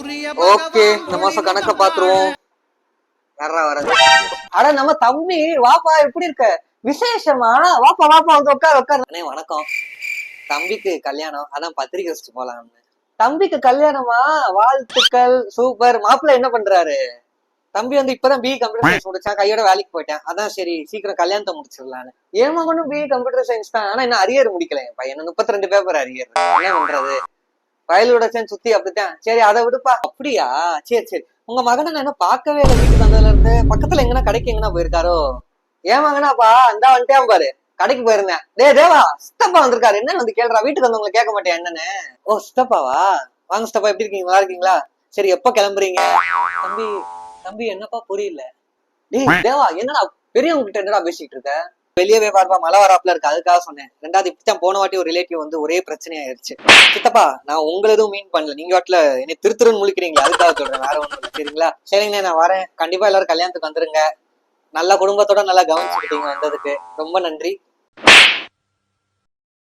Okay, இந்த மாசம் கணக்க பாத்துருவோம். யாரா வர்றது? அட நம்ம தம்பி, வாப்பா, எப்படி இருக்க? விசேஷமா? வாப்பா வாப்பா, வந்து உட்கார் உட்கார். அண்ணே வணக்கம். தம்பிக்கு கல்யாணம், அதான் பத்திரிக்கை வச்சுட்டு போலாம்னு. தம்பிக்கு கல்யாணமா? வாழ்த்துக்கள், சூப்பர். மாப்பிள்ளை என்ன பண்றாரு? தம்பி வந்து இப்பதான் பிஇ கம்ப்யூட்டர் சயின்ஸ் முடிச்சான், கையோட வேலைக்கு போயிட்டேன். அதான் சரி சீக்கிரம் கல்யாணத்தை முடிச்சிடலான்னு. என் மகனும் பிஇ கம்ப்யூட்டர் சயின்ஸ் தான். ஆனா என்ன அரியர் முடிக்கல என் பையன். 32 பேப்பர் அரியர். என்ன பண்றது? வயலோட சேர்ந்து சுத்தி அப்படித்தான். சரி, அதை விடுப்பா. அப்படியா? சரி சரி. உங்க மகனை நான் என்ன பார்க்கவே இல்லை வீட்டுக்கு வந்ததுல இருந்து. பக்கத்துல எங்கன்னா கடைக்கு எங்கன்னா போயிருக்காரோ? ஏன் மகனாப்பா? அந்த வந்துட்டேன் பாரு, கடைக்கு போயிருந்தேன். தேவா, சித்தப்பா வந்திருக்காரு. என்ன வந்து கேள்றா? வீட்டுக்கு வந்தவங்களை கேட்க மாட்டேன் என்னன்னு. ஓ சித்தப்பாவா? வாங்க சித்தப்பா, எப்படி இருக்கீங்க? நல்லா இருக்கீங்களா? சரி, எப்ப கிளம்புறீங்க? தம்பி தம்பி என்னப்பா புரியல? டேய் தேவா, என்னடா பெரியவங்க கிட்ட என்னடா பேசிட்டு இருக்க? வெளியவே பார்ப்பா, மழை வராப்புல இருக்கு, அதுக்காக சொன்னேன். ரெண்டாவது இப்படித்தான் போன வாட்டி ஒரு ரிலேட்டிவ் வந்து ஒரே பிரச்சனையாயிருச்சு. சித்தப்பா, நான் உங்களை எதுவும் மீன் பண்ணல, நீங்க வாட்டில என்னை திருத்துருன்னு முழிக்கிறீங்களா, அதுக்காக சொல்றேன், வேற ஒண்ணும் இல்லை. சரிங்களா? சரிங்கண்ணே, நான் வரேன். கண்டிப்பா எல்லாரும் கல்யாணத்துக்கு வந்துருங்க. நல்ல குடும்பத்தோட நல்லா கவனிச்சுக்கிட்டீங்க வந்ததுக்கு ரொம்ப நன்றி.